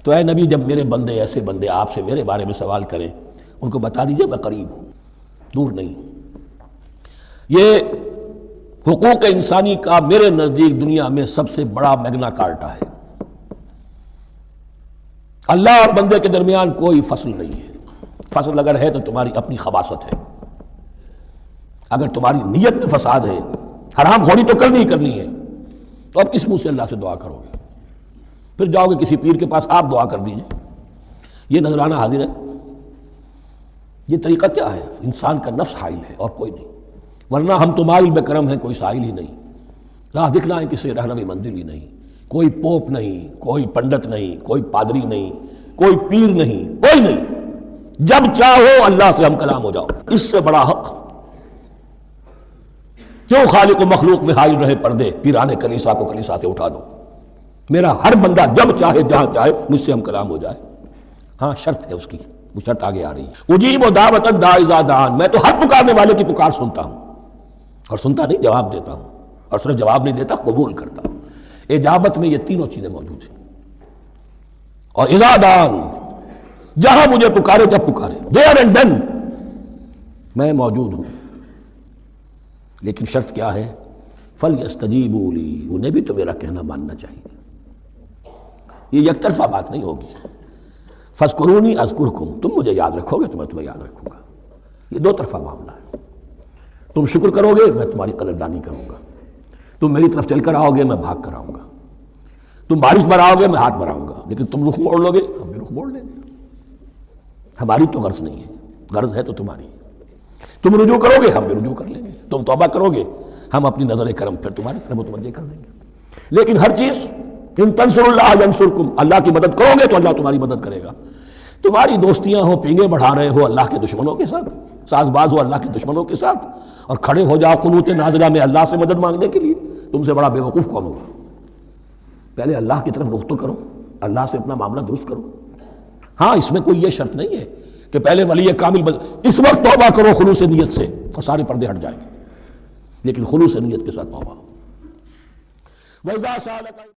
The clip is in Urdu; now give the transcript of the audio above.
تو اے نبی جب میرے بندے ایسے بندے آپ سے میرے بارے میں سوال کریں ان کو بتا دیجئے میں قریب ہوں، دور نہیں ہوں۔ یہ حقوق انسانی کا میرے نزدیک دنیا میں سب سے بڑا میگنا کارٹا ہے۔ اللہ اور بندے کے درمیان کوئی فصل نہیں ہے، فصل اگر ہے تو تمہاری اپنی خباثت ہے، اگر تمہاری نیت میں فساد ہے، حرام خوری تو کرنی ہی کرنی ہے، تو اب کس منہ سے اللہ سے دعا کرو گے؟ پھر جاؤ گے کسی پیر کے پاس، آپ دعا کر دیجئے، یہ نذرانہ حاضر ہے؟ یہ طریقہ کیا ہے؟ انسان کا نفس حائل ہے اور کوئی نہیں، ورنہ ہم تو مائل بکرم ہیں، کوئی سائل ہی نہیں، راہ دکھلائیں کسی رہنمی منزل ہی نہیں، کوئی پوپ نہیں، کوئی پنڈت نہیں، کوئی پادری نہیں، کوئی پیر نہیں، کوئی نہیں، جب چاہو اللہ سے ہم کلام ہو جاؤ۔ اس سے بڑا حق کیوں خالق و مخلوق میں حائل رہے پردے، پیرانے کلیسا کو کلیسا سے اٹھا دو، میرا ہر بندہ جب چاہے جہاں چاہے مجھ سے ہم کلام ہو جائے۔ ہاں شرط ہے اس کی، وہ شرط آگے آ رہی ہے، اجیب دعوت الداعی اذا دعان، میں تو ہر پکارنے والے کی پکار سنتا ہوں، اور سنتا نہیں جواب دیتا ہوں، اور صرف جواب نہیں دیتا قبول کرتا ہوں۔ اجابت میں یہ تینوں چیزیں موجود ہیں، اور اذا دعان، جہاں مجھے پکارے جب پکارے، there and then میں موجود ہوں، لیکن شرط کیا ہے؟ فَلْيَسْتَجِيبُوا لِي، انہیں بھی تو میرا کہنا ماننا چاہیے، یہ یک طرفہ بات نہیں ہوگی۔ فَاذْكُرُونِي أَذْكُرْكُمْ، تم مجھے یاد رکھو گے تو میں تمہیں یاد رکھوں گا، یہ دو طرفہ معاملہ ہے۔ تم شکر کرو گے میں تمہاری قدردانی کروں گا، تم میری طرف چل کر آؤ گے میں بھاگ کر آؤں گا، تم بارش بڑھاؤ گے میں ہاتھ بڑھاؤں گا، لیکن تم رخ موڑ لو گے ہم بھی رخ موڑ لیں گے۔ ہماری تو غرض نہیں ہے، غرض ہے تو تمہاری، تم رجوع کرو گے ہم بھی رجوع کر لیں گے، تم توبہ کرو گے ہم اپنی نظر کرم پھر تمہاری طرف متوجہ کر دیں گے۔ لیکن ہر چیز ان تنصروا اللہ ینصرکم، اللہ کی مدد کرو گے تو اللہ تمہاری مدد کرے گا۔ تمہاری دوستیاں ہو، پینگے بڑھا رہے ہو اللہ کے دشمنوں کے ساتھ، ساز باز ہو اللہ کے دشمنوں کے ساتھ، اور کھڑے ہو جاؤ قنوت نازلہ میں اللہ سے مدد مانگنے کے لیے، تم سے بڑا بے وقوف کون ہوگا؟ پہلے اللہ کی طرف رخ تو کرو، اللہ سے اپنا معاملہ درست کرو۔ ہاں اس میں کوئی یہ شرط نہیں ہے کہ پہلے ولی کامل اس وقت توبہ کرو خلوص نیت سے اور سارے پردے ہٹ جائیں گے، لیکن خلوص نیت کے ساتھ توبہ ہو۔ وَإِذَا سَأَلَكَ